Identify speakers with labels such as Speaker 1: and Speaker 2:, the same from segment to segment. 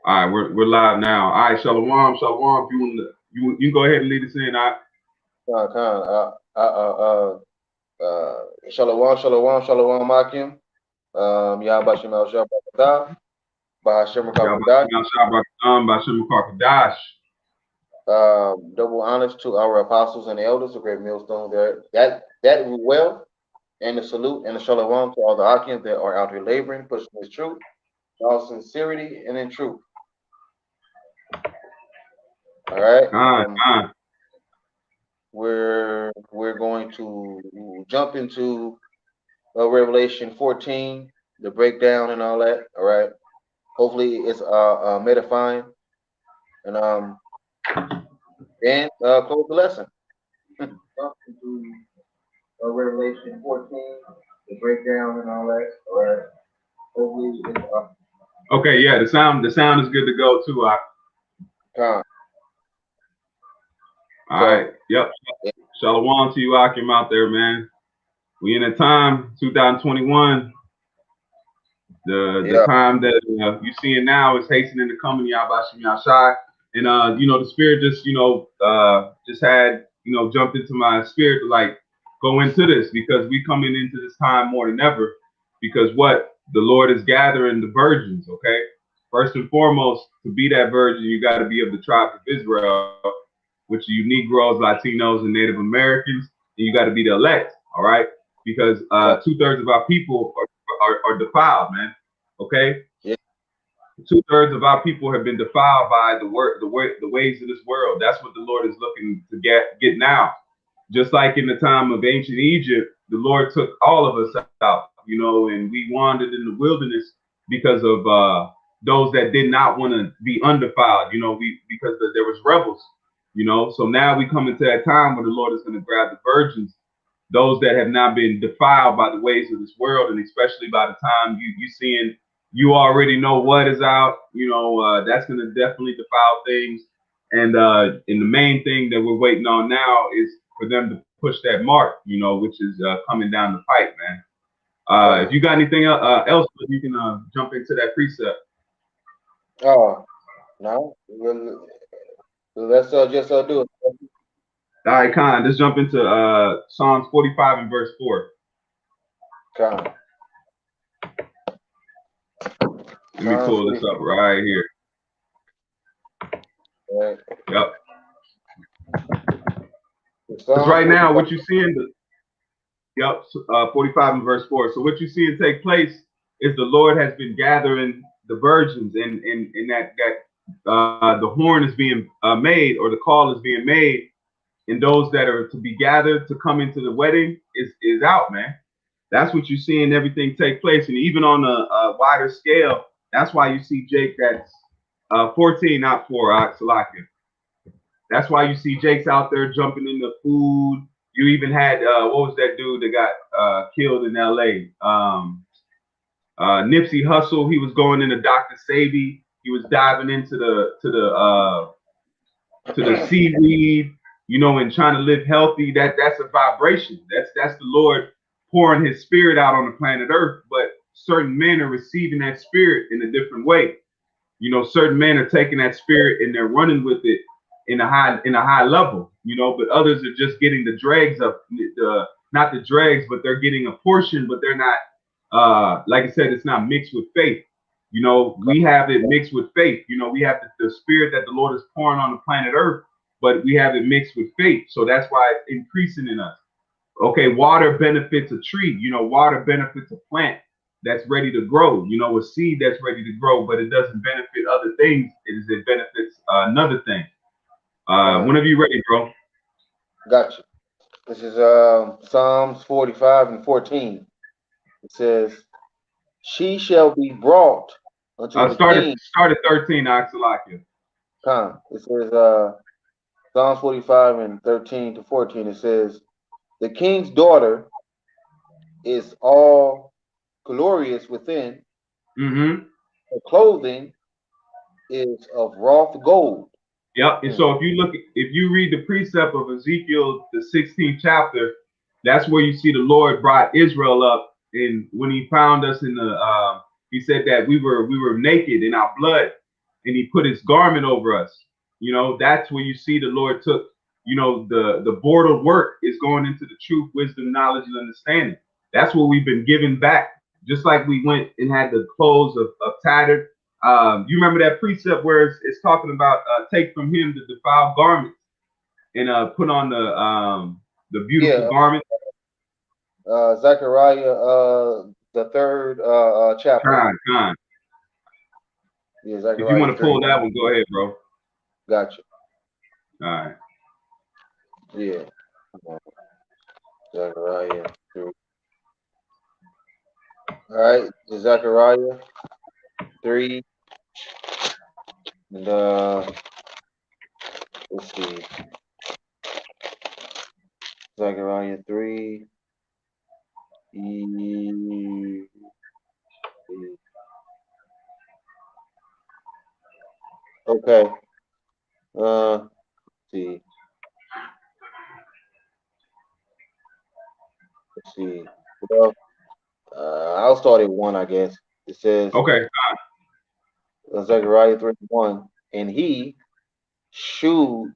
Speaker 1: All right, we're live now. All right, Shalom, Shalom. If you want to, you can go ahead and lead us in. All right.
Speaker 2: Khan, Shalom, Shalom, Shalom, Akim. Yahbashim El Shabbat, Bahashim
Speaker 1: Y'all
Speaker 2: Kakwadash.
Speaker 1: about Shabbat Bashem Kadash.
Speaker 2: Double honors to our apostles and elders, a great millstone there. That well, and the salute and the Shalom to all the Akim that are out here laboring, pushing this truth, in all sincerity and in truth. All right.
Speaker 1: Khan.
Speaker 2: We're going to jump into Revelation 14, the breakdown and all that. All right. Hopefully it's medifying and close the lesson. Jump into Revelation 14, the breakdown and all that. All right. Hopefully it's
Speaker 1: Okay, yeah, the sound is good to go too.
Speaker 2: All
Speaker 1: right. Yep. Shalom to you, Akim, out there, man. We in a time, 2021. The time that you seeing now is hastening to come in Yahbashim Yashai. And the spirit just just had jumped into my spirit to like go into this, because we coming into this time more than ever, because what the Lord is gathering the virgins. Okay, first and foremost, to be that virgin, you got to be of the tribe of Israel, which are you Negroes, Latinos, and Native Americans, and you got to be the elect. All right, because 2/3 of our people are defiled, man. Okay.
Speaker 2: Yeah.
Speaker 1: 2/3 of our people have been defiled by the ways of this world. That's what the Lord is looking to get now. Just like in the time of ancient Egypt, the Lord took all of us out, and we wandered in the wilderness because of those that did not want to be undefiled, because there was rebels, So now we come into that time where the Lord is going to grab the virgins, those that have not been defiled by the ways of this world, and especially by the time you already know what is out, that's going to definitely defile things. And the main thing that we're waiting on now is for them to push that mark, which is coming down the pipe, man. If you got anything else, you can jump into that precept.
Speaker 2: Oh, no. Let's just do it.
Speaker 1: All right, Khan, let's jump into Psalms 45 and verse 4.
Speaker 2: Khan.
Speaker 1: Let me pull this up right here.
Speaker 2: Right.
Speaker 1: Yep. Because right now, what you see in the 45 and verse 4. So what you see take place is the Lord has been gathering the virgins, and that the horn is being made, or the call is being made, and those that are to be gathered to come into the wedding is out, man. That's what you see in everything take place, and even on a wider scale. That's why you see Jake that's 14, not 4, Salakia. That's why you see Jake's out there jumping in the food. You even had what was that dude that got killed in L.A.? Nipsey Hussle. He was going into Dr. Sebi. He was diving into the seaweed, and trying to live healthy. That's a vibration. That's the Lord pouring His Spirit out on the planet Earth. But certain men are receiving that Spirit in a different way. Certain men are taking that Spirit and they're running with it in a high level. But others are just getting the dregs of not the dregs, but they're getting a portion, but they're not. Like I said, it's not mixed with faith. We have it mixed with faith. We have the Spirit that the Lord is pouring on the planet Earth, but we have it mixed with faith. So that's why it's increasing in us. Okay, water benefits a tree. Water benefits a plant that's ready to grow. A seed that's ready to grow, but it doesn't benefit other things. It benefits another thing. Whenever you're ready, bro.
Speaker 2: Gotcha. This is Psalms 45 and 14. It says, "She shall be brought unto the king."
Speaker 1: Start at 13, Axelakia.
Speaker 2: It says Psalms 45 and 13 to 14. It says, "The king's daughter is all glorious within.
Speaker 1: Mm-hmm.
Speaker 2: Her clothing is of wrought gold."
Speaker 1: Yep. And so if you read the precept of Ezekiel, the 16th chapter, that's where you see the Lord brought Israel up, and when He found us in the, He said that we were naked in our blood, and he put his garment over us. You know, that's when you see the Lord took, you know, the border work is going into the truth, wisdom, knowledge, and understanding. That's what we've been given back. Just like we went and had the clothes of tattered. You remember that precept where it's talking about take from him the defiled garments and put on the beautiful
Speaker 2: Yeah.
Speaker 1: garment.
Speaker 2: Zechariah, the third chapter.
Speaker 1: Con.
Speaker 2: Yeah,
Speaker 1: If you
Speaker 2: Zechariah
Speaker 1: want to
Speaker 2: 3.
Speaker 1: pull that one, go ahead, bro.
Speaker 2: Gotcha.
Speaker 1: All right.
Speaker 2: Yeah. Zechariah 3. All right, Zechariah 3. And let's see. Zechariah 3. Okay. Let's see. Let's see. Well, I'll start at 1, I guess. It says
Speaker 1: Okay.
Speaker 2: Zechariah 3:1, and he shewed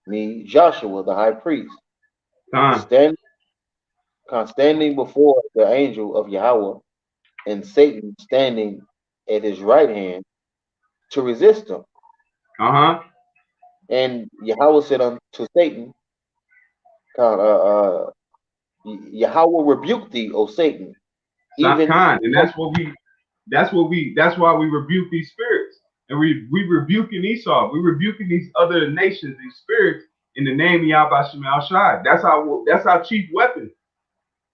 Speaker 2: me Joshua the high priest
Speaker 1: Con.
Speaker 2: standing before the angel of Yahweh, and Satan standing at his right hand to resist him.
Speaker 1: Uh-huh.
Speaker 2: And Yahweh said unto Satan, Yahweh rebuked thee, O Satan, even
Speaker 1: Con. And that's why we rebuke these spirits. And we rebuking Esau. We rebuking these other nations, these spirits, in the name of Yahweh Shem Al Shai. That's our chief weapon.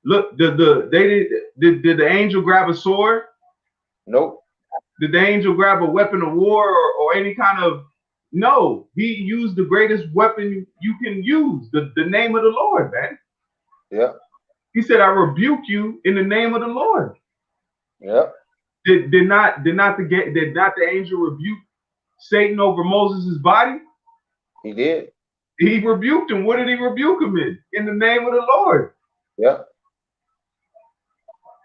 Speaker 1: Look, did the angel grab a sword?
Speaker 2: nope.
Speaker 1: Did the angel grab a weapon of war or any kind of? No, he used the greatest weapon you can use, the name of the Lord, man.
Speaker 2: Yeah.
Speaker 1: He said, I rebuke you in the name of the Lord.
Speaker 2: Yeah.
Speaker 1: Did not the angel rebuke Satan over Moses' body?
Speaker 2: He did.
Speaker 1: He rebuked him. What did he rebuke him in? In the name of the Lord.
Speaker 2: Yeah.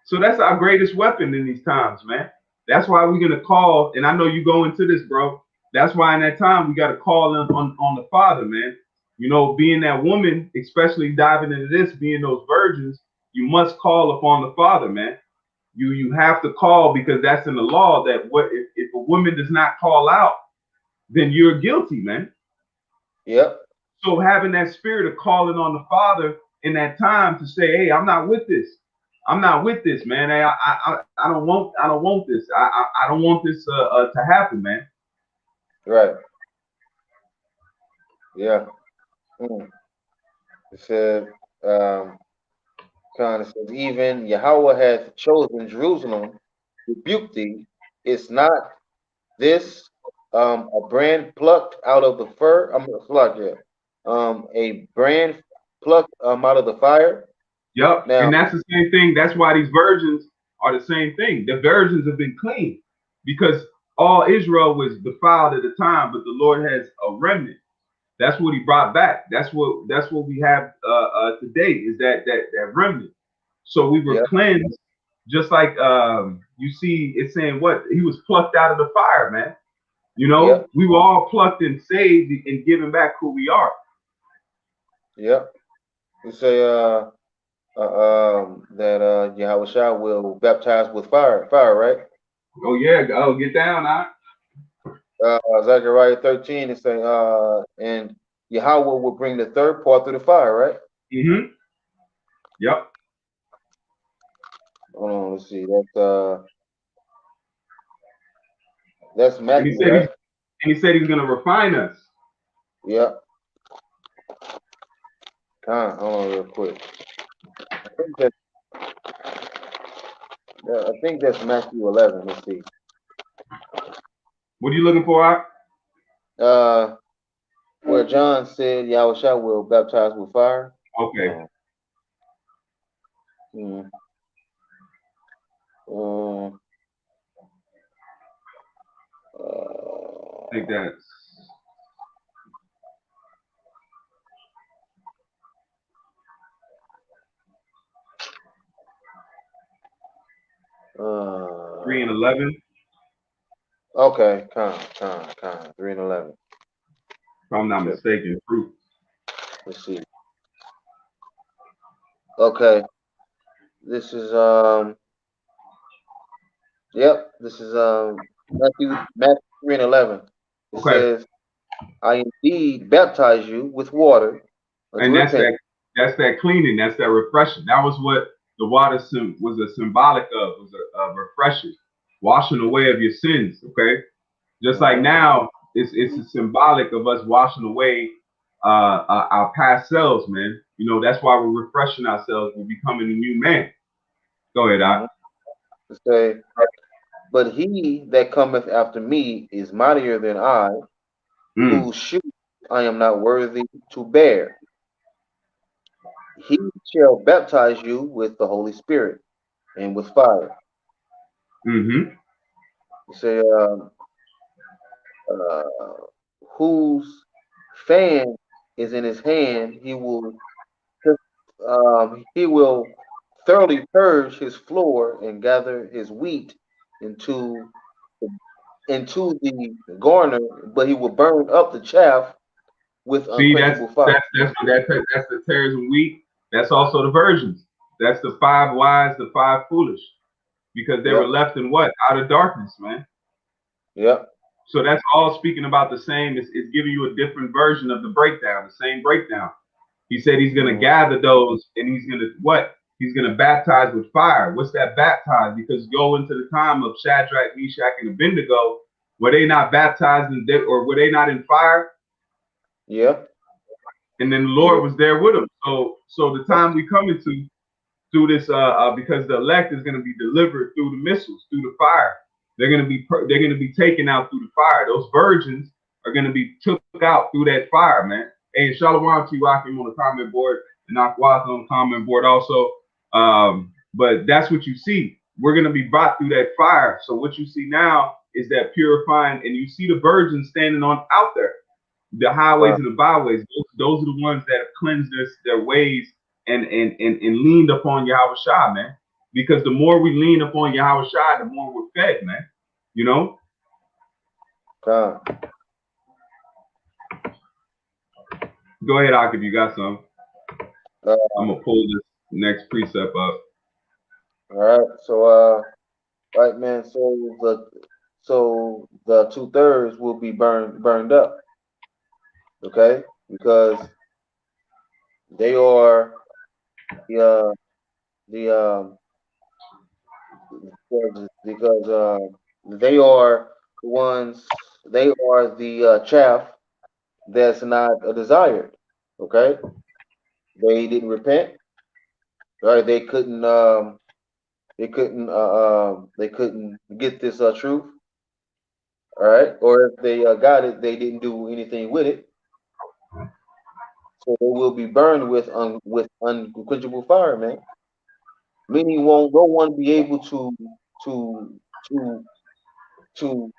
Speaker 1: So that's our greatest weapon in these times, man. That's why we're gonna call, and I know you go into this, bro. That's why in that time we gotta call on the Father, man. You know, being that woman, especially diving into this, being those virgins, you must call upon the Father, man. You have to call because that's in the law that what if a woman does not call out, then you're guilty, man.
Speaker 2: Yep.
Speaker 1: So having that spirit of calling on the Father in that time to say, hey, I'm not with this. I'm not with this, man. Hey, I don't want this. I don't want this to happen, man.
Speaker 2: Right. Yeah. It said, kind of says, even Yahweh hath chosen Jerusalem, rebuke thee. It's not this a brand plucked out of the fire? A brand plucked out of the fire.
Speaker 1: Yep.
Speaker 2: Now,
Speaker 1: And that's the same thing. That's why these virgins are the same thing. The virgins have been clean because all Israel was defiled at the time, but the Lord has a remnant. That's what he brought back. That's what we have today is that remnant. So we were
Speaker 2: yeah,
Speaker 1: cleansed, just like you see it's saying what he was plucked out of the fire, man. You
Speaker 2: yeah,
Speaker 1: know, we were all plucked and saved and given back who we are.
Speaker 2: yeah. You say that Yahweh Shah will baptize with fire, right?
Speaker 1: Oh yeah, oh get down, huh?
Speaker 2: Zechariah 13 is saying, and Yahweh will bring the third part through the fire, right?
Speaker 1: Mm-hmm. Yep.
Speaker 2: Hold on, let's see. That's
Speaker 1: And he
Speaker 2: Matthew,
Speaker 1: said
Speaker 2: right?
Speaker 1: he's gonna refine us.
Speaker 2: Yeah. Hold on real quick. I think that's Matthew 11. Let's see.
Speaker 1: What are you looking for, Ak?
Speaker 2: Where John said Yahweh Shah will baptize with fire.
Speaker 1: Okay.
Speaker 2: Hmm.
Speaker 1: I think that's
Speaker 2: Uh,
Speaker 1: 3 and 11.
Speaker 2: Okay, con, 3 and 11.
Speaker 1: If I'm not mistaken. Fruit.
Speaker 2: Let's see. Okay, this is yep, this is Matthew 3 and 11. It
Speaker 1: Okay.
Speaker 2: says, I indeed baptize you with water unto
Speaker 1: And
Speaker 2: repentance.
Speaker 1: that's that cleaning, that's that refreshing. That was what the water was a symbolic of, was a refreshing, washing away of your sins. Okay, just like
Speaker 2: Mhm.
Speaker 1: now, it's a symbolic of us washing away our past selves, man. You know, that's why we're refreshing ourselves. We're becoming a new man. Go ahead, Doc.
Speaker 2: Mhm. It say, but he that cometh after me is mightier than I,
Speaker 1: Mm,
Speaker 2: whose shoes I am not worthy to bear. He shall baptize you with the Holy Spirit and with fire.
Speaker 1: mm-hmm.
Speaker 2: It say, uh, whose fan is in his hand, he will thoroughly purge his floor and gather his wheat into the garner, but he will burn up the chaff with
Speaker 1: See,
Speaker 2: unquenchable fire.
Speaker 1: that's the tares and wheat. That's also the virgins. That's the five wise, the five foolish, because they were
Speaker 2: Yep,
Speaker 1: left in what? Out of darkness, man.
Speaker 2: yep,
Speaker 1: So that's all speaking about the same. It's giving you a different version of the breakdown, the same breakdown. He said he's going to
Speaker 2: mhm,
Speaker 1: gather those and he's going to what? He's going to baptize with fire. What's that baptize? Because go into the time of Shadrach, Meshach, and Abednego, were they not baptized or were they not in fire?
Speaker 2: yep,
Speaker 1: And then the
Speaker 2: yeah,
Speaker 1: Lord was there with them. So the time we come into through this, because the elect is going to be delivered through the missiles, through the fire. They're going to be taken out through the fire. Those virgins are going to be took out through that fire, man. And Shalom to Rakim on the comment board and Akwaz on the comment board also. But that's what you see. We're going to be brought through that fire. So what you see now is that purifying, and you see the virgins standing on out there, the highways
Speaker 2: uh,
Speaker 1: and the byways. Those are the ones that have cleansed their ways and leaned upon Yahweh Shah, man. Because the more we lean upon Yahweh Shah, the more we're fed, man. You know?
Speaker 2: con.
Speaker 1: Go ahead, Ak, if you got some.
Speaker 2: Uh,
Speaker 1: I'm gonna pull this next precept up.
Speaker 2: all right, so right, man. So the 2/3 will be burned up, okay, because they are the the because they are the ones, they are the chaff that's not desired. Okay, they didn't repent. Right, they couldn't get this truth. All right, or if they got it, they didn't do anything with it. So they will be burned with unquenchable fire, man. Meaning, won't no one be able to to to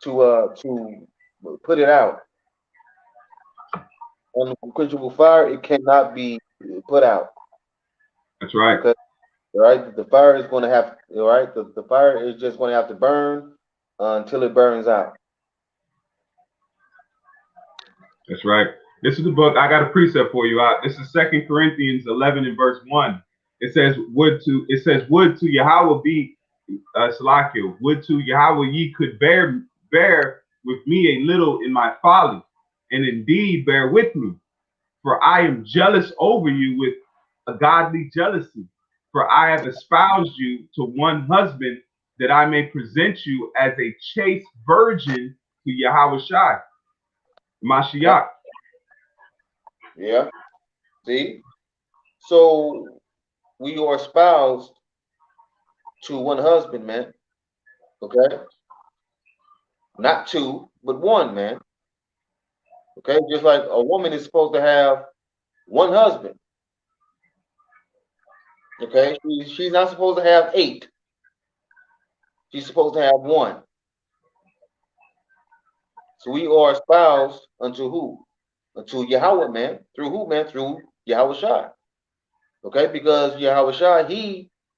Speaker 2: to put it out. Unquenchable fire, it cannot be put out.
Speaker 1: That's right.
Speaker 2: Okay, right? The fire is going to have, all right. The fire is just going to have to burn until it burns out.
Speaker 1: That's right. This is the book. I got a precept for you out. This is 2 Corinthians 11 and verse 1. It says would to Yahweh be Salakil, would to Yahweh ye could bear with me a little in my folly, and indeed bear with me. For I am jealous over you with a godly jealousy. For I have espoused you to one husband, that I may present you as a chaste virgin to Yahweh Shai,
Speaker 2: Yeah,
Speaker 1: Mashiach.
Speaker 2: yeah. See, so we are espoused to one husband, man. Okay, not two, but one, man. Okay, just like a woman is supposed to have one husband. Okay, she's not supposed to have eight. She's supposed to have one. So we are espoused unto who? Unto Yahweh, man. Through who, man? Through Yahweh Shai. Okay, because Yahweh Shai,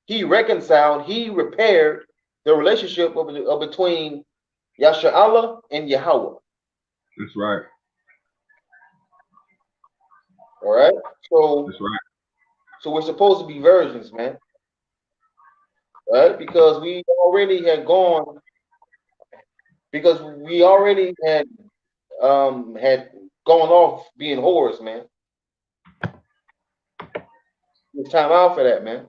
Speaker 2: he reconciled, he repaired the relationship of between Yasha'Allah and Yahweh.
Speaker 1: That's right.
Speaker 2: All right. So
Speaker 1: That's right.
Speaker 2: so we're supposed to be virgins, man. Right? Because we already had gone. Because we already had gone off being whores, man. It's time out for that, man.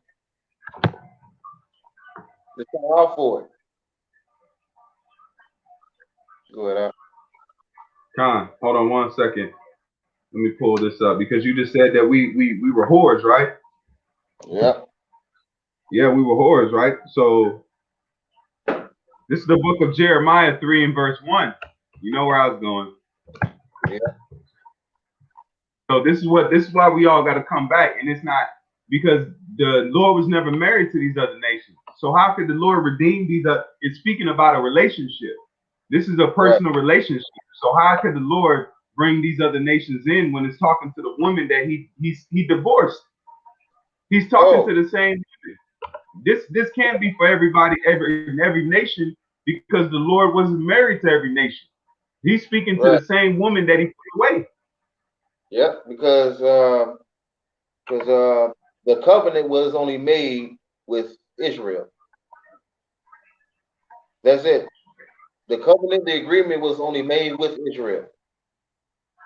Speaker 2: It's time out for it. Go ahead.
Speaker 1: Con, hold on 1 second. Let me pull this up because you just said that we were whores, right?
Speaker 2: Yeah.
Speaker 1: Yeah, we were whores, right? So this is the book of Jeremiah 3 and verse 1. You know where I was going.
Speaker 2: Yeah.
Speaker 1: So this is why we all got to come back, and it's not because the Lord was never married to these other nations. So how could the Lord redeem these? It's speaking about a relationship. This is a personal relationship. So how could the Lord bring these other nations in when it's talking to the woman that he divorced? He's talking to the same women. This can't be for everybody, every nation, because the Lord wasn't married to every nation. He's speaking to the same woman that he put away.
Speaker 2: Yeah, because the covenant was only made with Israel. That's it. The covenant, the agreement was only made with Israel.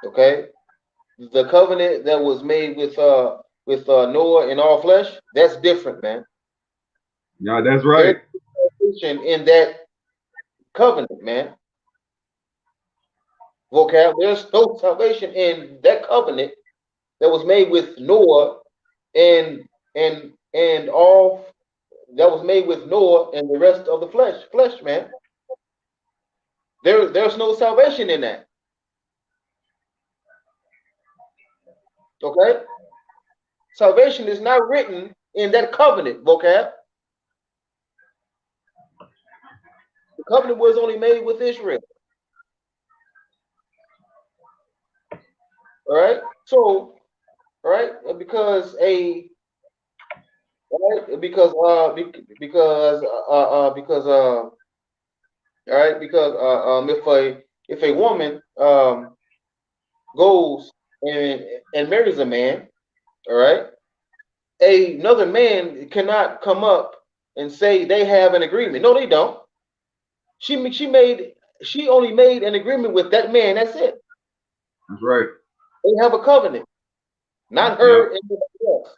Speaker 2: Okay, the covenant that was made with Noah and all flesh, that's different, man.
Speaker 1: Yeah, that's right.
Speaker 2: There's in that covenant, man. Vocab, there's no salvation in that covenant that was made with Noah and all that was made with Noah and the rest of the flesh, man. There's no salvation in that. Okay? Salvation is not written in that covenant, vocab. The covenant was only made with Israel. All right? So, all right, because if a woman goes and marries a man, all right, another man cannot come up and say they have an agreement. No, they don't. She only made an agreement with that man. That's it.
Speaker 1: That's right.
Speaker 2: They have a covenant, not her and anybody else.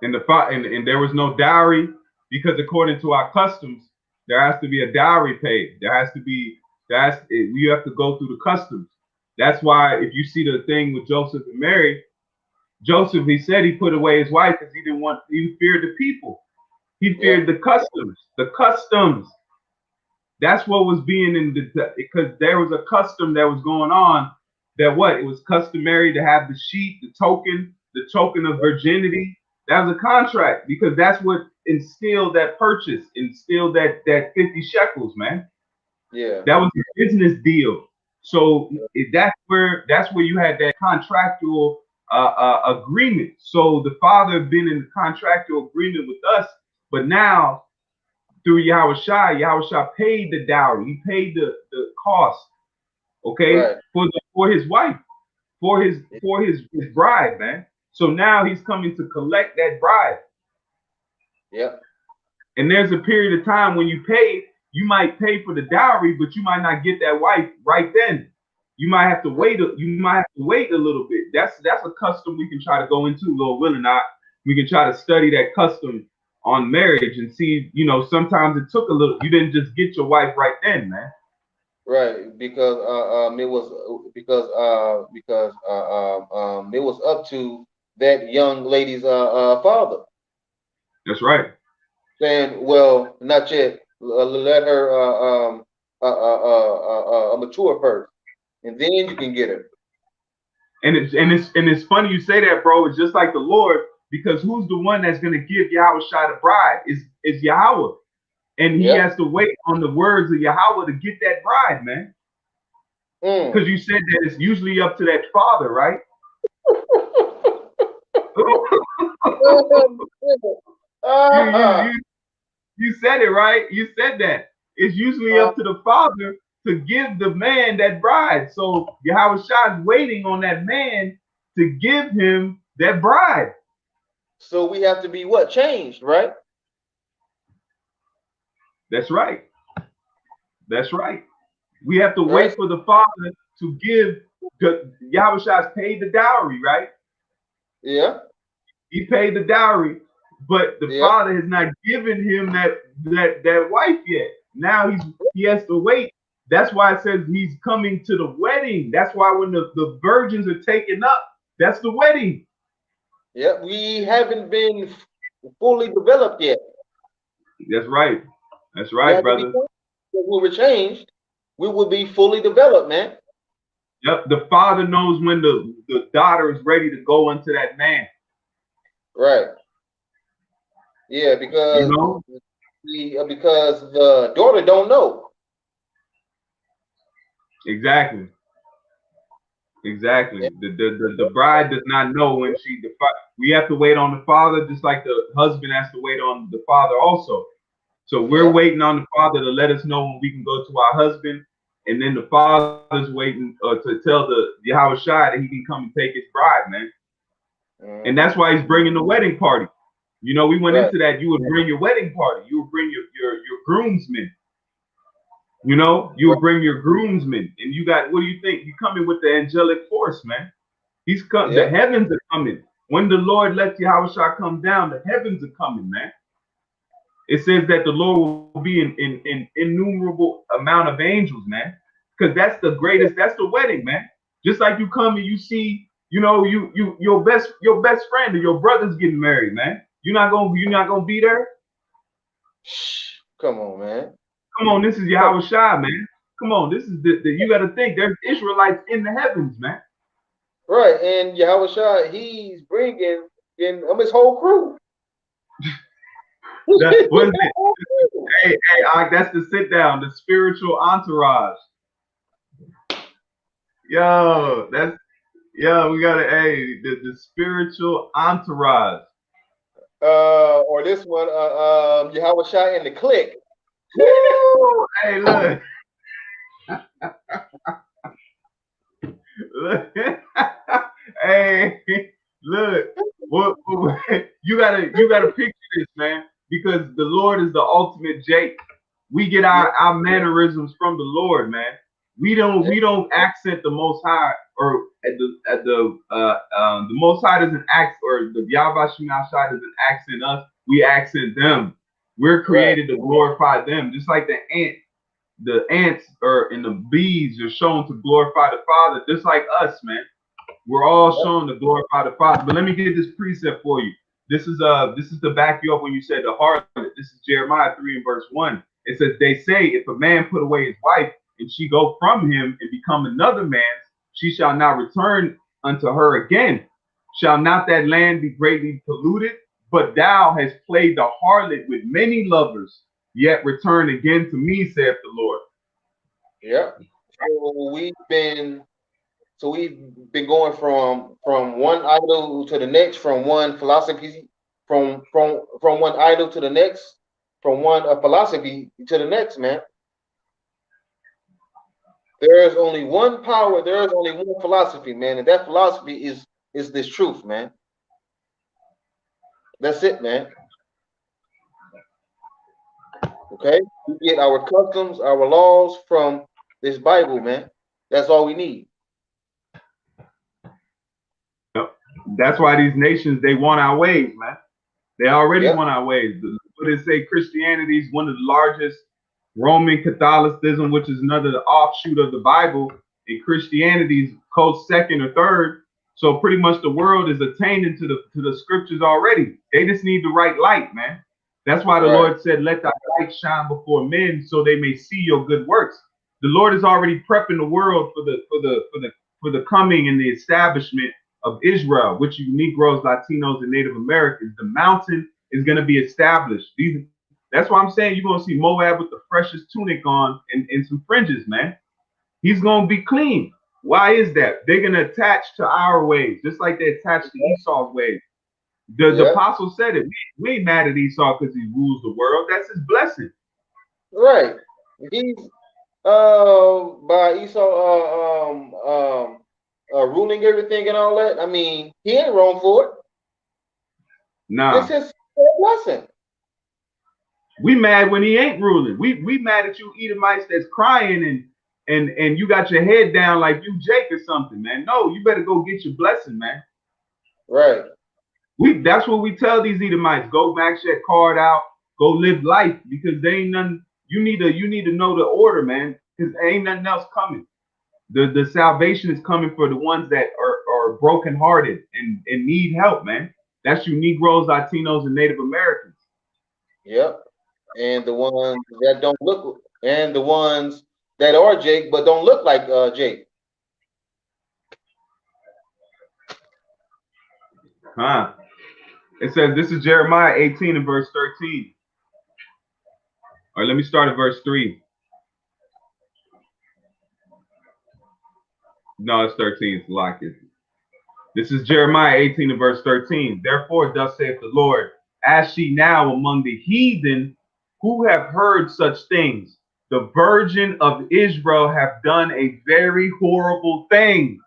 Speaker 1: And there was no dowry because according to our customs, there has to be a dowry paid. You have to go through the customs. That's why if you see the thing with Joseph and Mary, Joseph, he said he put away his wife because he feared the people. He feared the customs. The customs. That's what was being because there was a custom that was going on that it was customary to have the sheet, the token of virginity. That was a contract because that's what instilled that purchase, instilled that 50 shekels, man.
Speaker 2: Yeah.
Speaker 1: That was a business deal. So that's where you had that contractual agreement. So the father had been in the contractual agreement with us, but now through Yahushua paid the dowry. He paid the cost, okay, for his wife, for his bride, man. So now he's coming to collect that bride.
Speaker 2: Yep.
Speaker 1: And there's a period of time when you might pay for the dowry, but you might not get that wife right then. You might have to wait. You might have to wait a little bit. That's a custom we can try to go into, Lord willing. We can try to study that custom on marriage and see. Sometimes it took a little. You didn't just get your wife right then, man.
Speaker 2: Right, because it was up to that young lady's father.
Speaker 1: That's right.
Speaker 2: Saying, well, not yet. Let her mature first, and then you can get her.
Speaker 1: And it's funny you say that, bro. It's just like the Lord, because who's the one that's gonna give Yahushua the bride? Is Yahweh, and he has to wait on the words of Yahweh to get that bride, man. Because you said that it's usually up to that father, right? You said it right. You said that. It's usually up to the father to give the man that bride. So Yahweh Shah is waiting on that man to give him that bride.
Speaker 2: So we have to be what? Changed, right?
Speaker 1: That's right. That's right. We have to
Speaker 2: Right?
Speaker 1: wait for the father to give the Yahweh Shah's paid the dowry, right?
Speaker 2: Yeah.
Speaker 1: He paid the dowry, but the
Speaker 2: Yeah.
Speaker 1: father has not given him that wife yet. Now he has to wait. That's why it says he's coming to the wedding. That's why when the virgins are taken up, that's the wedding.
Speaker 2: Yeah. We haven't been fully developed yet.
Speaker 1: That's right. That's
Speaker 2: We
Speaker 1: right,
Speaker 2: have to be.
Speaker 1: brother.
Speaker 2: If we were changed, we would be fully developed, man.
Speaker 1: Yep. The father knows when the daughter is ready to go into that man.
Speaker 2: Right. Yeah,
Speaker 1: You know?
Speaker 2: because the daughter don't know.
Speaker 1: Exactly. Exactly.
Speaker 2: Yeah.
Speaker 1: The bride does not know when we have to wait on the father, just like the husband has to wait on the father also. So we're
Speaker 2: Yeah.
Speaker 1: waiting on the father to let us know when we can go to our husband, and then the father's waiting to tell the Yahweh Shai that he can come and take his bride, man. And that's why he's bringing the wedding party. You know, we went
Speaker 2: Right.
Speaker 1: into that. You would bring your wedding party. You would bring your groomsmen. You know, you would bring your groomsmen, and you got, what do you think? You coming with the angelic force, man. He's come. The
Speaker 2: Yeah.
Speaker 1: heavens are coming. When the Lord lets Yahweh Shah come down, the heavens are coming, man. It says that the Lord will be in innumerable amount of angels, man. Because that's the greatest. That's the wedding, man. Just like you come and you see, you know, your best friend or your brother's getting married, man. You're not gonna be there.
Speaker 2: Come on, man.
Speaker 1: Come on, this is Yahweh Shai, man. Come on, this is the you got to think. There's Israelites in the heavens, man.
Speaker 2: Right, and Yahweh Shai, he's bringing in his whole crew.
Speaker 1: What is it? Hey, that's the sit down, the spiritual entourage. Yo, we got to, the spiritual entourage.
Speaker 2: Or this one, Yahweh Shai and the clique.
Speaker 1: Woo! Hey, look. Look. Hey, look. You gotta picture this, man, because the Lord is the ultimate Jake. We get our mannerisms from the Lord, man. We don't accent the Most High, or the Most High doesn't act, or the Yahweh Shai doesn't accent us. We accent them. We're created to glorify them, just like the ants and the bees are shown to glorify the Father, just like us, man. We're all shown to glorify the Father. But let me get this precept for you. This is to back you up when you said the harlot. This is Jeremiah 3 and verse 1. It says, they say, if a man put away his wife and she go from him and become another man's, she shall not return unto her again. Shall not that land be greatly polluted? But thou hast played the harlot with many lovers, yet return again to me, saith the Lord.
Speaker 2: Yeah. So we've been going from one idol to the next, from one philosophy, from one idol to the next, from one philosophy to the next, man. There is only one power, there is only one philosophy, man, and that philosophy is this truth, man. That's it, man. Okay? We get our customs, our laws from this Bible, man. That's all we need.
Speaker 1: Yep. That's why these nations, they want our ways, man. They already want our ways. What they say, Christianity is one of the largest. Roman Catholicism, which is another offshoot of the Bible, and Christianity is close second or third. So pretty much the world is attaining to the scriptures already. They just need the right light, man. That's why the Lord said, let thy light shine before men so they may see your good works. The Lord is already prepping the world for the coming and the establishment of Israel, which you Negroes, Latinos, and Native Americans. The mountain is going to be established. That's why I'm saying you're going to see Moab with the freshest tunic on and some fringes, man. He's going to be clean. Why is that? They're going to attach to our ways, just like they attach to Esau's ways. The apostle said it. We ain't mad at Esau because he rules the world. That's his blessing.
Speaker 2: Right. He's by Esau ruling everything and all that. I mean, he ain't wrong for it.
Speaker 1: Nah.
Speaker 2: This is a blessing.
Speaker 1: We mad when he ain't ruling. We mad at you Edomites that's crying and you got your head down like you Jake or something, man. No, you better go get your blessing, man.
Speaker 2: Right.
Speaker 1: That's what we tell these Edomites. Go max that card out, go live life, because they ain't nothing. You need to know the order, man, because ain't nothing else coming. The salvation is coming for the ones that are brokenhearted and need help, man. That's you Negroes, Latinos, and Native Americans.
Speaker 2: Yep. And the ones that don't look, and the ones that are Jake but don't look like Jake.
Speaker 1: Huh. It says, this is Jeremiah 18 and verse 13. All right, let me start at verse 3. No, it's 13. It's locked. This is Jeremiah 18 and verse 13. Therefore, thus saith the Lord, ask ye now among the heathen who have heard such things. The virgin of Israel have done a very horrible thing.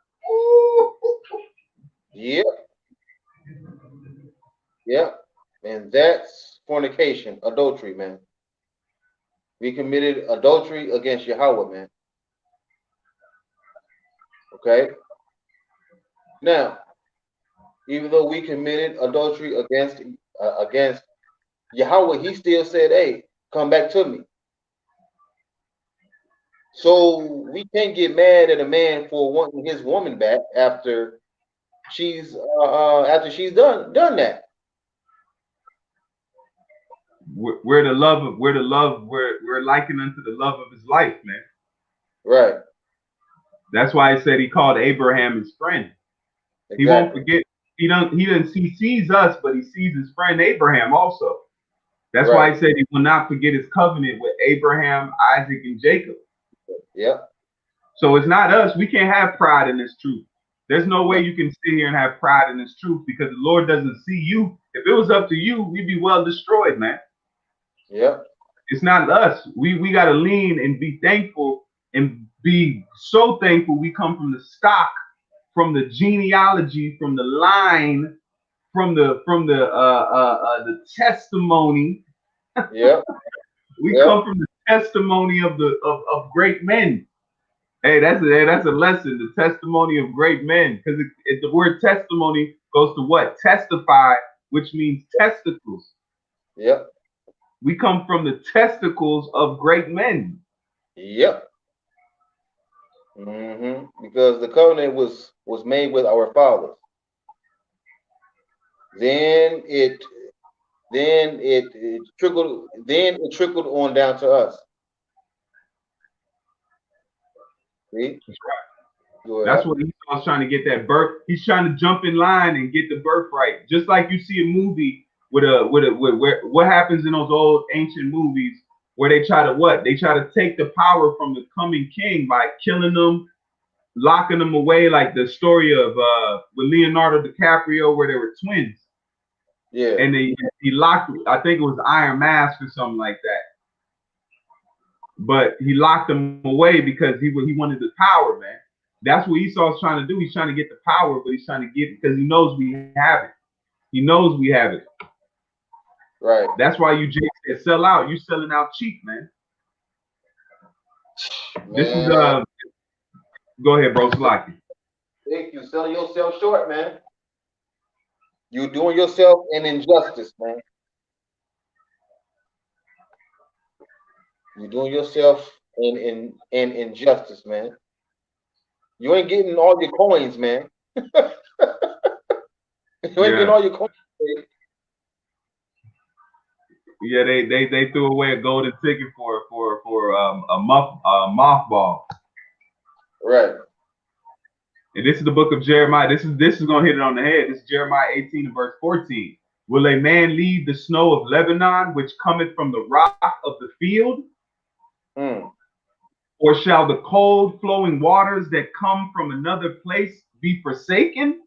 Speaker 2: Yep. Yep. And that's fornication, adultery, man. We committed adultery against Yahweh, man. Okay. Now, even though we committed adultery against Yahweh, he still said, "Hey, come back to me." So we can't get mad at a man for wanting his woman back after she's done that.
Speaker 1: We're likened unto the love of his life, man.
Speaker 2: Right.
Speaker 1: That's why he said he called Abraham his friend. Exactly. He won't forget. He sees us, but he sees his friend Abraham also. That's right. Why he said he will not forget his covenant with Abraham, Isaac, and Jacob.
Speaker 2: Yep.
Speaker 1: So it's not us. We can't have pride in this truth. There's no way you can sit here and have pride in this truth, because the Lord doesn't see you. If it was up to you, we'd be well destroyed, man.
Speaker 2: Yep.
Speaker 1: It's not us. We got to lean and be thankful, and be so thankful we come from the stock, from the genealogy, from the line, from the testimony.
Speaker 2: Yeah.
Speaker 1: We come from the testimony of great men. Hey, that's a lesson. The testimony of great men, because the word testimony goes to what? Testify, which means testicles.
Speaker 2: Yep.
Speaker 1: We come from the testicles of great men.
Speaker 2: Yep. Because the covenant was made with our fathers. Then it trickled on down to us. See?
Speaker 1: That's right. That's what Esau's trying to get, that birth. He's trying to jump in line and get the birthright. Just like you see a movie with what happens in those old ancient movies where they try to what? They try to take the power from the coming king by killing them, locking them away, like the story of with Leonardo DiCaprio where they were twins.
Speaker 2: Yeah.
Speaker 1: And he locked, I think it was Iron Mask or something like that. But he locked them away because he wanted the power, man. That's what Esau's trying to do. He's trying to get the power, but he's trying to get it because he knows we have it. He knows we have it.
Speaker 2: Right.
Speaker 1: That's why you just said sell out. You're selling out cheap, man. This is go ahead, bro. Slocky.
Speaker 2: Thank you. Selling yourself short, man. You're doing yourself an injustice, man. You're doing yourself an injustice, man. You ain't getting all your coins, man. You ain't getting all your coins. Man.
Speaker 1: Yeah, they threw away a golden ticket for a mothball.
Speaker 2: Right.
Speaker 1: And this is the book of Jeremiah. This is gonna hit it on the head. This is Jeremiah 18 and verse 14. Will a man leave the snow of Lebanon, which cometh from the rock of the field? Or shall the cold flowing waters that come from another place be forsaken?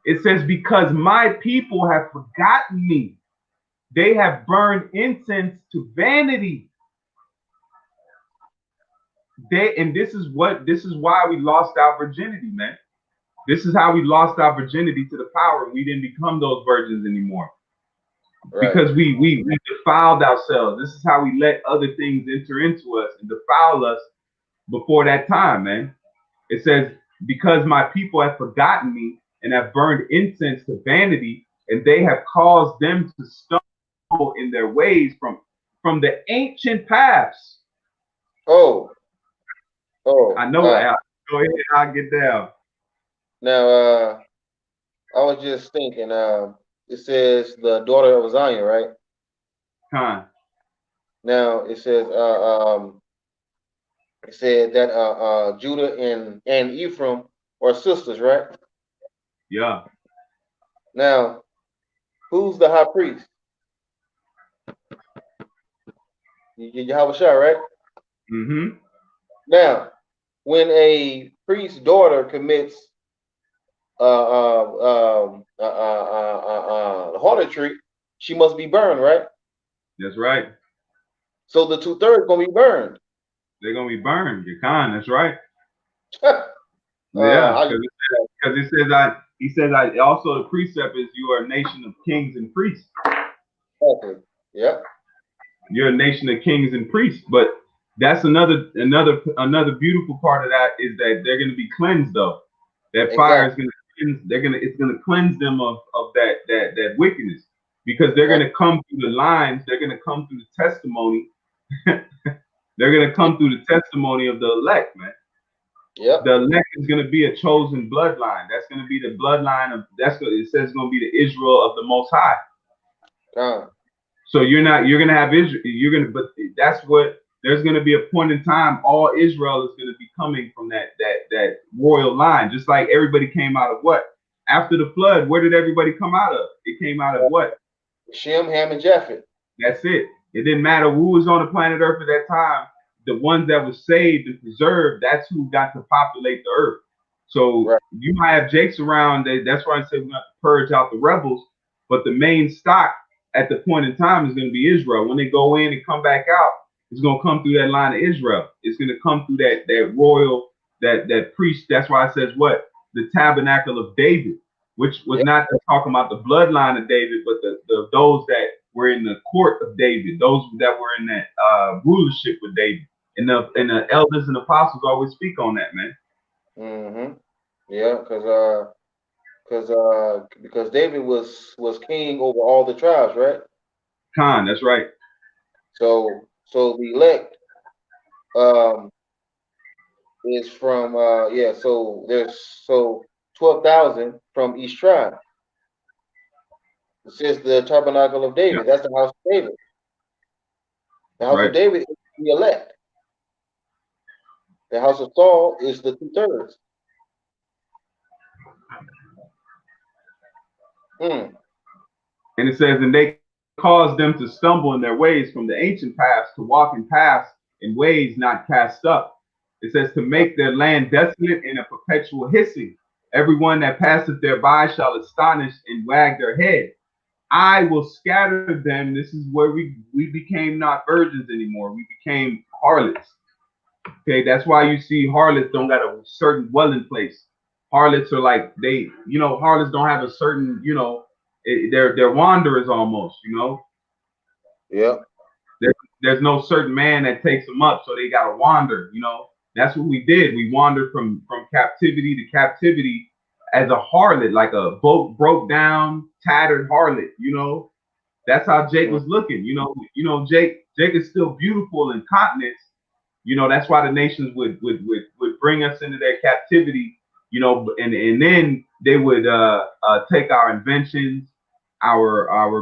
Speaker 1: It says, because my people have forgotten me. They have burned incense to vanity. And this is why we lost our virginity, man. This is how we lost our virginity to the power. We didn't become those virgins anymore. Right. Because we defiled ourselves. This is how we let other things enter into us and defile us before that time, man. It says, because my people have forgotten me and have burned incense to vanity, and they have caused them to stumble in their ways from the ancient paths.
Speaker 2: Oh,
Speaker 1: I know. Al. Go ahead, I'll get down.
Speaker 2: Now, I was just thinking. It says the daughter of Zion, right?
Speaker 1: Huh.
Speaker 2: Now it says it said that Judah and Ephraim are sisters, right?
Speaker 1: Yeah.
Speaker 2: Now, who's the high priest? Yahushua, right?
Speaker 1: Mm-hmm.
Speaker 2: Now, when a priest's daughter commits harlotry, she must be burned, right?
Speaker 1: That's right.
Speaker 2: So the 2/3 gonna be burned.
Speaker 1: They're gonna be burned. Yakan, that's right. Yeah, because it says he says also the precept is you are a nation of kings and priests.
Speaker 2: Okay. Yeah.
Speaker 1: You're a nation of kings and priests, but that's another beautiful part of that is that they're going to be cleansed though. That fire is going to it's going to cleanse them of that wickedness, because they're going to come through the lines. They're going to come through the testimony. They're going to come through the testimony of the elect, man.
Speaker 2: Yeah.
Speaker 1: The elect is going to be a chosen bloodline. That's going to be the bloodline of. It says it's going to be the Israel of the Most High. So you're going to have Israel. But that's what. There's going to be a point in time. All Israel is going to be coming from that royal line, just like everybody came out of what after the flood. Where did everybody come out of? It came out of what?
Speaker 2: Shem, Ham, and Japheth.
Speaker 1: That's it. It didn't matter who was on the planet Earth at that time. The ones that were saved and preserved, that's who got to populate the earth. So you might have Jakes around. That's why I said we have to purge out the rebels. But the main stock at the point in time is going to be Israel. When they go in and come back out, it's going to come through that line of Israel. It's going to come through that royal, that priest. That's why it says what? The tabernacle of David, which was not talking about the bloodline of David, but those that were in the court of David, those that were in that rulership with David. And the elders and apostles always speak on that, man.
Speaker 2: Mm-hmm. Yeah, because David was king over all the tribes, right?
Speaker 1: Khan, that's right.
Speaker 2: So the elect is from so there's 12,000 from each tribe. It says the tabernacle of David. That's the house of David. The house of David is the elect. The house of Saul is the 2/3.
Speaker 1: And it says, and they caused them to stumble in their ways from the ancient paths to walk in paths in ways not cast up. It says to make their land desolate in a perpetual hissing. Everyone that passeth thereby shall astonish and wag their head. I will scatter them. This is where we became not virgins anymore. We became harlots. Okay, that's why you see harlots don't got a certain dwelling place. Harlots are like harlots don't have a certain, they're wanderers almost,
Speaker 2: Yeah.
Speaker 1: There's no certain man that takes them up, so they gotta wander, That's what we did. We wandered from captivity to captivity as a harlot, like a boat broke down, tattered harlot, That's how Jake was looking, Jake is still beautiful in continence. That's why the nations would bring us into their captivity, and then they would take our inventions,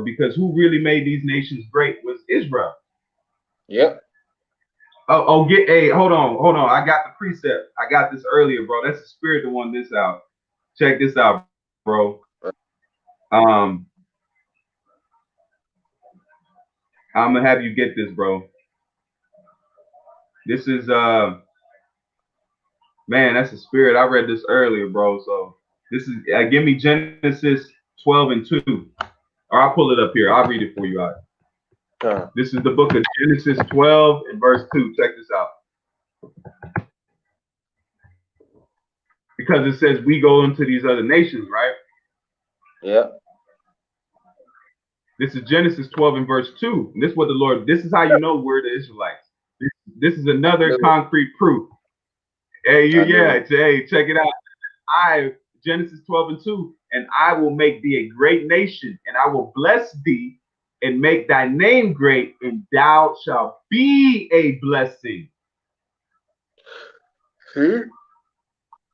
Speaker 1: because who really made these nations great was Israel.
Speaker 2: Yep.
Speaker 1: Hold on. I got the precept. I got this earlier, bro. That's the spirit that won this out. Check this out, bro. I'm gonna have you get this, bro. This is man, that's the spirit. I read this earlier, bro. So This is give me Genesis 12 and 2. Or I'll pull it up here. I'll read it for you. All right. This is the book of Genesis 12 and verse 2. Check this out. Because it says we go into these other nations, right?
Speaker 2: Yeah.
Speaker 1: This is Genesis 12 and verse 2. And this is what the Lord, this is how you know we're the Israelites. This is another concrete proof. Hey, hey, check it out. Genesis 12 and 2, and I will make thee a great nation, and I will bless thee and make thy name great, and thou shalt be a blessing.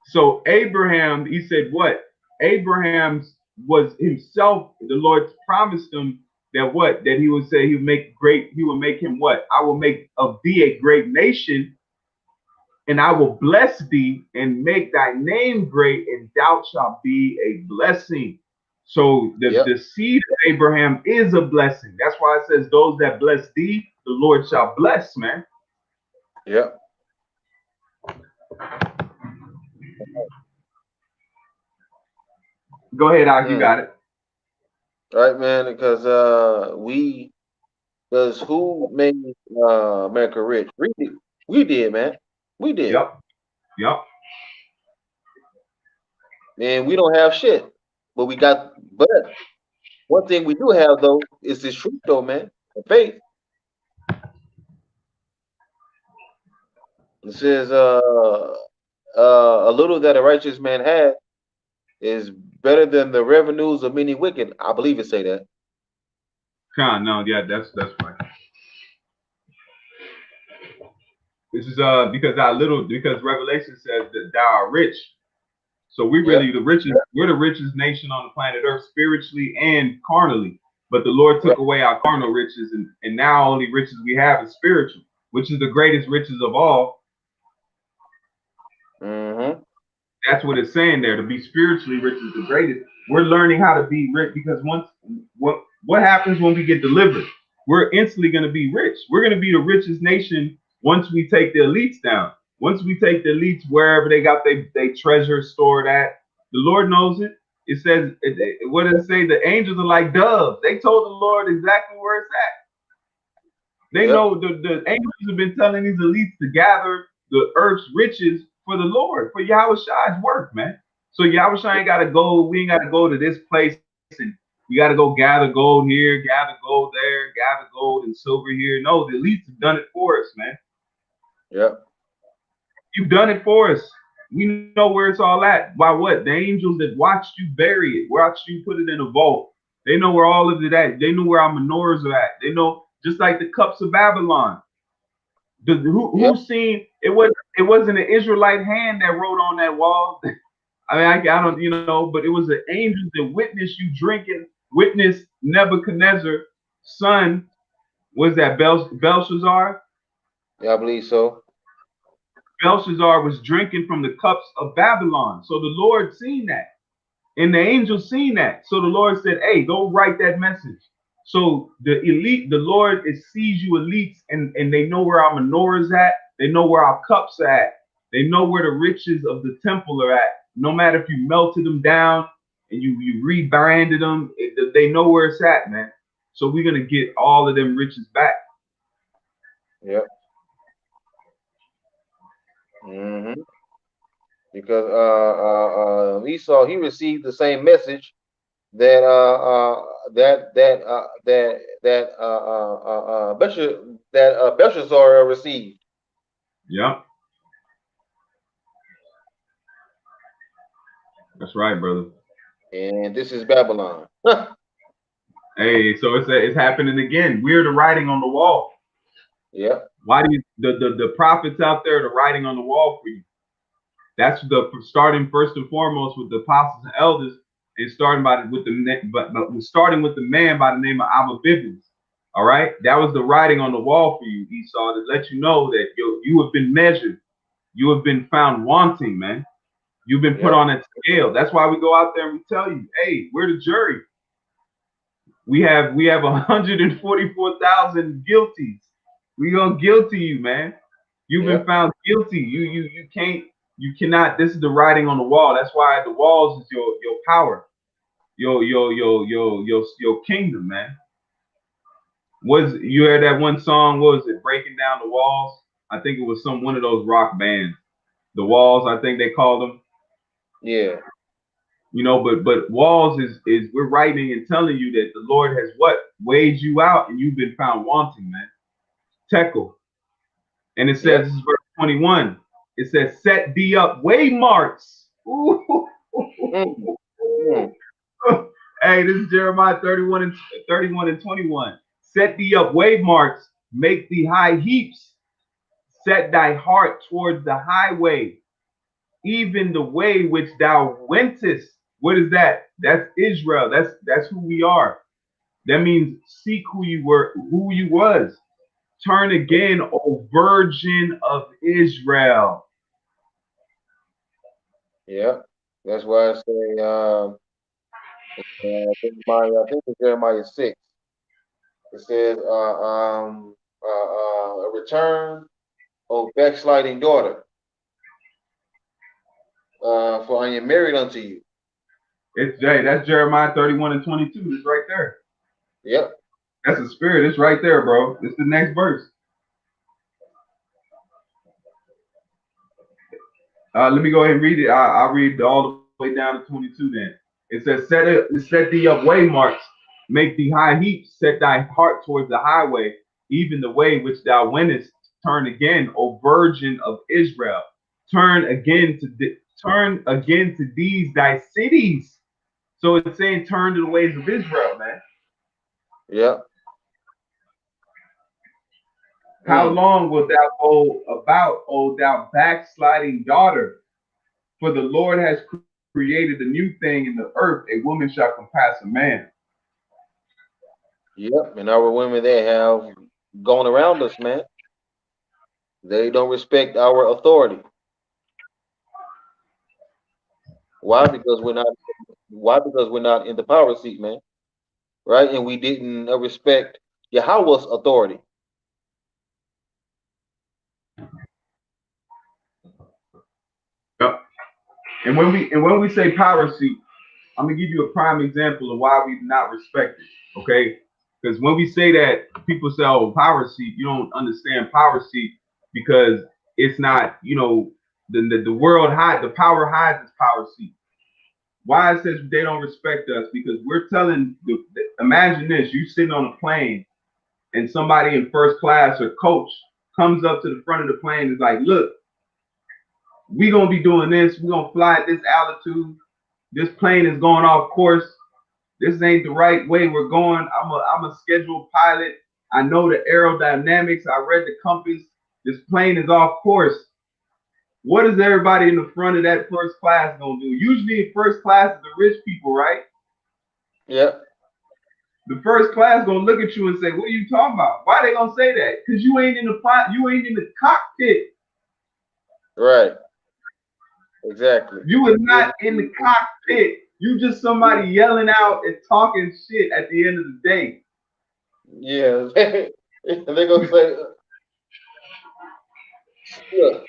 Speaker 1: So Abraham, he said what? Abraham was himself, the Lord promised him that what? That he would say he would make great, he would make him what? I will make of thee a great nation, and I will bless thee and make thy name great, and thou shalt be a blessing. So the seed of Abraham is a blessing. That's why it says, those that bless thee, the Lord shall bless, man.
Speaker 2: Yep.
Speaker 1: Go ahead, Ak, you got it.
Speaker 2: Right, man, because who made America rich? We did, man. We did.
Speaker 1: Yep.
Speaker 2: And we don't have shit. But one thing we do have though is this truth though, man. The faith. It says a little that a righteous man had is better than the revenues of many wicked. I believe it say that.
Speaker 1: No, yeah, that's right. This is because Revelation says that thou art rich. So we really the richest, we're the richest nation on the planet Earth, spiritually and carnally. But the Lord took away our carnal riches, and now only riches we have is spiritual, which is the greatest riches of all. That's what it's saying there. To be spiritually rich is the greatest. We're learning how to be rich because what happens when we get delivered? We're instantly going to be rich. We're going to be the richest nation once we take the elites down. Once we take the elites wherever they got they treasure stored at, the Lord knows it. It says, what does it say? The angels are like doves. They told the Lord exactly where it's at. They know the angels have been telling these elites to gather the earth's riches for the Lord, for Yahushai's work, man. So Yahushai ain't got to go. We ain't got to go to this place and we got to go gather gold here, gather gold there, gather gold and silver here. No, the elites have done it for us, man.
Speaker 2: Yep.
Speaker 1: You've done it for us. We know where it's all at. Why what? The angels that watched you bury it, watched you put it in a vault. They know where all of it at. They know where our menorahs are at. They know, just like the cups of Babylon. Who seen it? It wasn't an Israelite hand that wrote on that wall. I mean, I don't, but it was an angel that witnessed you drinking, witnessed Nebuchadnezzar's son. Was that Belshazzar?
Speaker 2: Yeah, I believe so.
Speaker 1: Belshazzar was drinking from the cups of Babylon. So the Lord seen that. And the angel seen that. So the Lord said, hey, go write that message. So the Lord sees you elites, and they know where our menorahs at. They know where our cups are at. They know where the riches of the temple are at. No matter if you melted them down and you rebranded them, they know where it's at, man. So we're going to get all of them riches back.
Speaker 2: Yep. Because Esau, he received the same message that Belshazzar received.
Speaker 1: Yep. That's right, brother.
Speaker 2: And this is Babylon.
Speaker 1: Hey, so it's happening again. We're the writing on the wall.
Speaker 2: Yeah.
Speaker 1: Why do the prophets out there, the writing on the wall for you? That's starting first and foremost with the apostles and elders, and starting with the man by the name of Abba Bivens. All right, that was the writing on the wall for you, Esau, to let you know that you have been measured, you have been found wanting, man. You've been put on that scale. That's why we go out there and we tell you, hey, we're the jury. We have 144,000 guilties. We gonna guilty you, man. You've been found guilty. You can't. You cannot. This is the writing on the wall. That's why the walls is your power, your kingdom, man. Was you heard that one song? What was it? Breaking down the walls. I think it was one of those rock bands. The Walls, I think they called them.
Speaker 2: Yeah.
Speaker 1: You know, but walls is we're writing and telling you that the Lord has what? Weighed you out and you've been found wanting, man. Tekel. And it says, this is verse 21. It says, set thee up waymarks. Hey, this is Jeremiah 31 and 21. Set thee up waymarks, make thee high heaps, set thy heart towards the highway, even the way which thou wentest. What is that? That's Israel. That's who we are. That means seek who you were, who you was. Turn again, O Virgin of Israel.
Speaker 2: Yeah, that's why I say, I think it's Jeremiah 6. It says, a return, O backsliding daughter, for I am married unto you.
Speaker 1: That's Jeremiah 31 and 22. It's right there.
Speaker 2: Yep.
Speaker 1: That's the spirit. It's right there, bro. It's the next verse. Let me go ahead and read it. I'll read all the way down to 22 then. It says, set thee up waymarks, make thee high heaps, set thy heart towards the highway, even the way which thou wentest. Turn again, O Virgin of Israel. Turn again to these thy cities. So it's saying turn to the ways of Israel, man.
Speaker 2: Yep.
Speaker 1: How long wilt thou go about, O thou backsliding daughter? For the Lord has created a new thing in the earth, a woman shall compass a man.
Speaker 2: Yep, and our women, they have gone around us, man. They don't respect our authority. Why? Because we're not. Why? Because we're not in the power seat, man. Right? And we didn't respect Yahweh's authority.
Speaker 1: Yep. And when we say power seat, I'm gonna give you a prime example of why we not respect it. Okay? Because when we say that, people say, "Oh, power seat," you don't understand power seat because it's not, the world hides, the power hides its power seat. Why it says they don't respect us? Because we're telling, imagine this, you sitting on a plane and somebody in first class or coach comes up to the front of the plane and is like, look, we're going to be doing this. We're going to fly at this altitude. This plane is going off course. This ain't the right way we're going. I'm a scheduled pilot. I know the aerodynamics. I read the compass. This plane is off course. What is everybody in the front of that first class gonna do? Usually in first class is the rich people, right?
Speaker 2: Yep.
Speaker 1: The first class gonna look at you and say, what are you talking about? Why they gonna say that? Because you ain't in the cockpit.
Speaker 2: Right. Exactly.
Speaker 1: You are not in the cockpit. You just somebody yelling out and talking shit at the end of the day.
Speaker 2: Yeah. They're gonna say, look,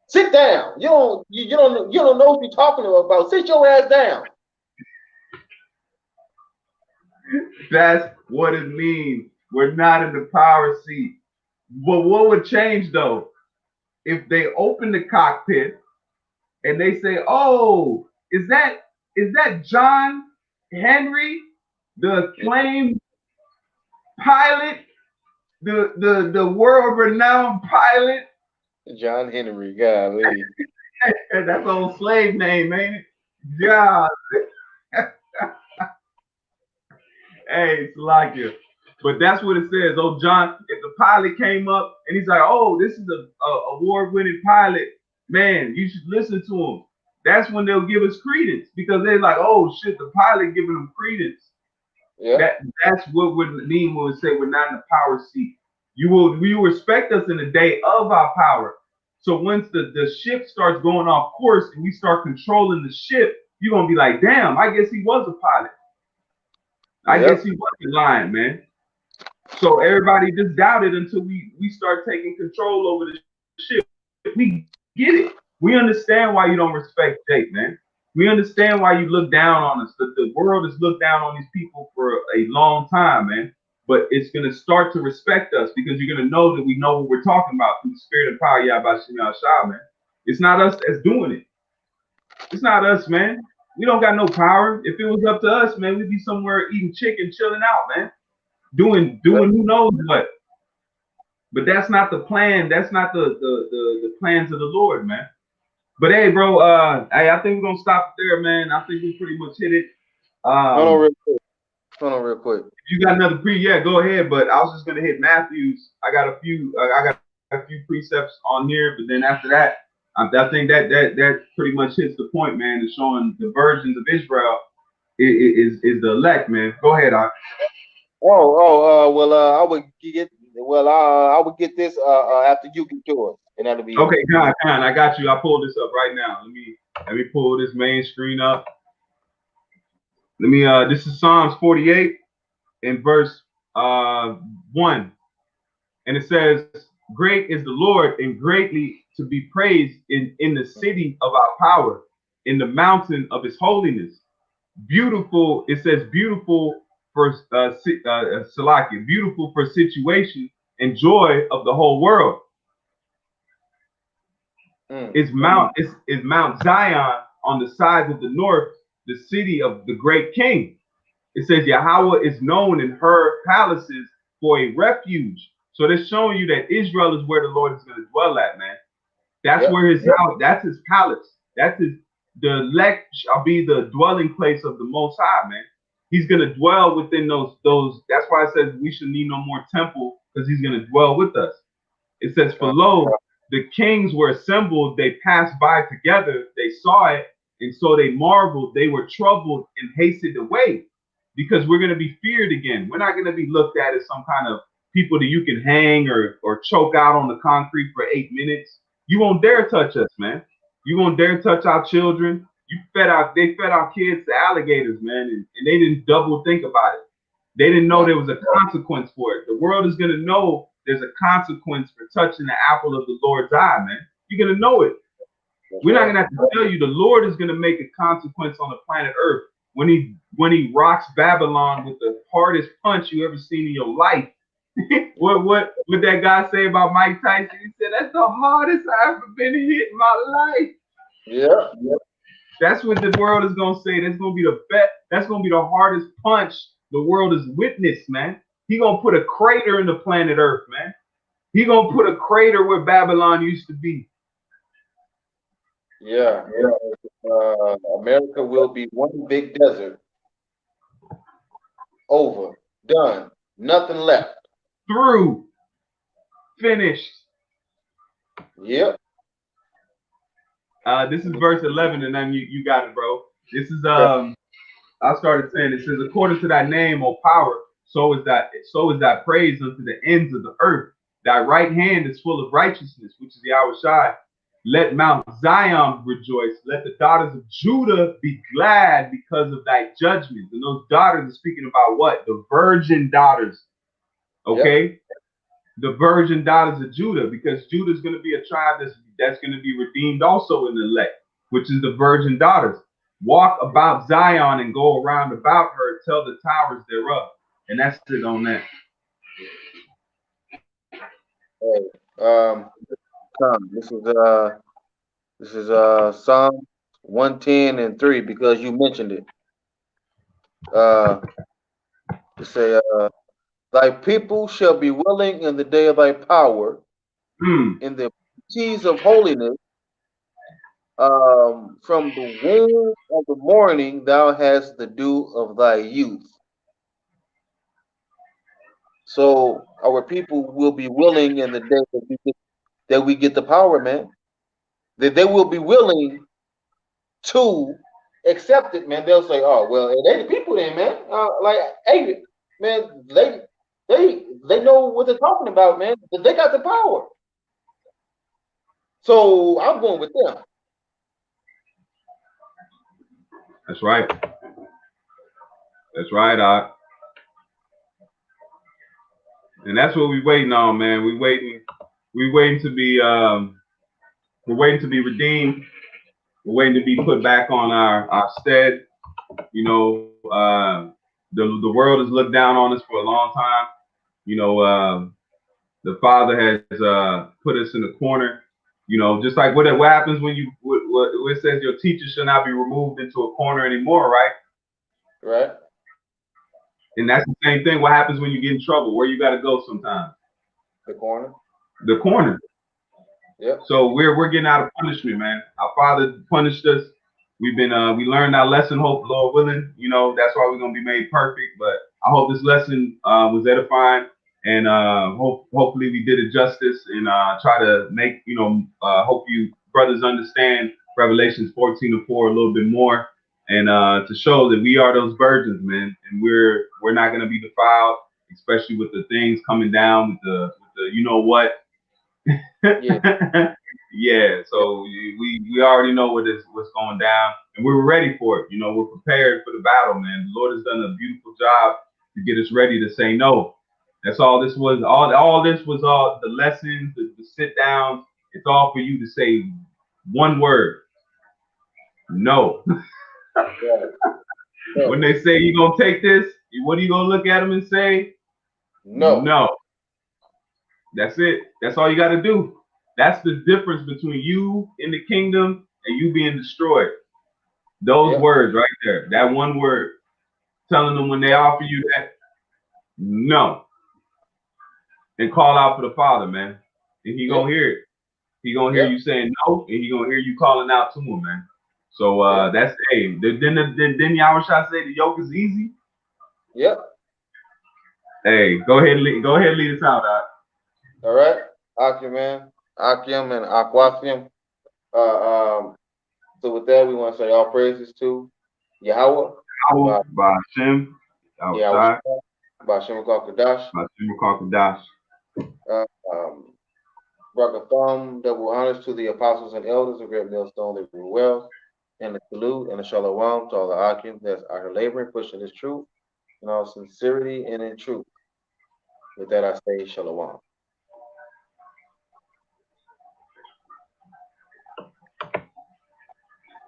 Speaker 2: sit down. You don't know what you're talking about. Sit your ass down.
Speaker 1: That's what it means. We're not in the power seat. But what would change though? If they open the cockpit and they say, "Oh, is that John Henry, the acclaimed pilot, the world-renowned pilot?"
Speaker 2: John Henry, golly.
Speaker 1: That's old slave name, ain't it? God. Hey, it's like it. But that's what it says. Oh, John, if the pilot came up and he's like, "Oh, this is a award-winning pilot, man, you should listen to him." That's when they'll give us credence because they're like, "Oh shit, the pilot giving them credence." Yeah. That's what we mean when we say we're not in the power seat. You will respect us in the day of our power. So once the ship starts going off course and we start controlling the ship, you're gonna be like, "Damn, I guess he was a pilot. I guess he wasn't lying, man." So everybody just doubted until we start taking control over the ship. We get it. We understand why you don't respect Jake, man. We understand why you look down on us. The world has looked down on these people for a long time, man. But it's gonna start to respect us because you're gonna know that we know what we're talking about through the spirit and power, Yahweh Shah, man. It's not us that's doing it. It's not us, man. We don't got no power. If it was up to us, man, we'd be somewhere eating chicken, chilling out, man. Doing who knows what. But that's not the plan. That's not the plans of the Lord, man. But hey, bro, hey, I think we're gonna stop there, man. I think we pretty much hit it.
Speaker 2: Hold on real quick. Hold on real quick.
Speaker 1: If you got another yeah, go ahead. But I was just gonna hit Matthew's. I got a few precepts on here, but then after that, I think that pretty much hits the point, man. Is showing the virgins of Israel is the elect, man. Go ahead, I
Speaker 2: would get this after you get yours, and that'll be
Speaker 1: okay. Con, I got you. I pulled this up right now. Let me pull this main screen up. Let me. This is Psalms 48 in verse 1, and it says, "Great is the Lord, and greatly to be praised in the city of our power, in the mountain of His holiness. Beautiful." It says, "Beautiful for Salakia, beautiful for situation and joy of the whole world." Is Mount Zion on the sides of the north, the city of the great king. It says Yahweh is known in her palaces for a refuge. So they're showing you that Israel is where the Lord is going to dwell at, man. That's where his house, that's his palace. The elect shall be the dwelling place of the Most High, man. He's going to dwell within those. That's why it says we should need no more temple, because he's going to dwell with us. It says, "For lo, the kings were assembled, they passed by together, they saw it, and so they marveled, they were troubled and hastened away." Because we're going to be feared again. We're not going to be looked at as some kind of people that you can hang or choke out on the concrete for 8 minutes. You won't dare touch us, man. You won't dare touch our children. They fed our kids to alligators, man, and they didn't double think about it. They didn't know there was a consequence for it. The world is going to know there's a consequence for touching the apple of the Lord's eye, man. You're going to know it. We're not going to have to tell you. The Lord is going to make a consequence on the planet Earth when he rocks Babylon with the hardest punch you ever seen in your life. What that guy say about Mike Tyson? He said, "That's the hardest I've ever been hit in my life."
Speaker 2: Yeah.
Speaker 1: That's what the world is gonna say. That's gonna be the best. That's gonna be the hardest punch the world has witnessed, man. He gonna put a crater in the planet Earth, man. He gonna put a crater where Babylon used to be.
Speaker 2: Yeah. America will be one big desert. Over. Done. Nothing left.
Speaker 1: Through. Finished.
Speaker 2: Yep.
Speaker 1: This is verse 11, and then you got it, bro. This is I started saying, it says, "According to thy name, O power, so is that praise unto the ends of the earth. Thy right hand is full of righteousness," which is Yahweh Shai. "Let Mount Zion rejoice. Let the daughters of Judah be glad because of thy judgments." And those daughters are speaking about what? The virgin daughters. Okay? Yep. The virgin daughters of Judah, because Judah is going to be a tribe that's going to be redeemed also in the elect, which is the virgin daughters. "Walk about Zion and go around about her, tell the towers thereof." And that's it on that.
Speaker 2: This is Psalm 110:3, because you mentioned it. To say, "Thy people shall be willing in the day of thy power, in the keys of holiness. From the womb of the morning thou hast the dew of thy youth." So our people will be willing in the day that we get the power, man. That they will be willing to accept it, man. They'll say, "Oh, well, they the people then, man. Hey, man, they know what they're talking about, man. They got the power. So I'm going with them."
Speaker 1: That's right. That's right, Doc. And that's what we waiting on, man. We waiting to be We're waiting to be redeemed. We're waiting to be put back on our stead. You know, the world has looked down on us for a long time. You know, the Father has put us in a corner. You know, just like what happens when what it says your teacher shall not be removed into a corner anymore, right?
Speaker 2: Right.
Speaker 1: And that's the same thing. What happens when you get in trouble? Where you got to go sometimes?
Speaker 2: The corner.
Speaker 1: The corner.
Speaker 2: Yep.
Speaker 1: So we're getting out of punishment, man. Our Father punished us. We learned our lesson. Hope, Lord willing, you know that's why we're gonna be made perfect. But I hope this lesson was edifying, and hopefully we did it justice, and try to make hope you brothers understand Revelations 14:4 a little bit more, and to show that we are those virgins, man, and we're not gonna be defiled, especially with the things coming down with the you know what.
Speaker 2: Yeah.
Speaker 1: Yeah, so we already know what's going down, and we're ready for it. You know, we're prepared for the battle, man. The Lord has done a beautiful job to get us ready to say no. That's all this was. All this was all the lessons, the sit downs. It's all for you to say one word: no.
Speaker 2: Yeah.
Speaker 1: When they say you're gonna take this, what are you gonna look at them and say?
Speaker 2: No.
Speaker 1: No. That's it. That's all you got to do. That's the difference between you in the kingdom and you being destroyed. Those words right there. That one word. Telling them when they offer you that, no. And call out for the Father, man. And he gonna hear it. He gonna hear you saying no, and he gonna hear you calling out to him, man. So that's Then Yahushua say the yoke is easy.
Speaker 2: Yep.
Speaker 1: Hey, go ahead lead us out, Doc.
Speaker 2: All right. Akim, man. Akim and Aquafium. So with that, we want to say all praises to Yahweh.
Speaker 1: By Hashem.
Speaker 2: Yahweh. By Shem Kadash.
Speaker 1: By Shem Kadash.
Speaker 2: Bracha Thumb, double honors to the apostles and elders of Great Millstone that rule well, and the salute and the shalom to all the Akim that's out here laboring, pushing this truth in all sincerity and in truth. With that, I say shalom.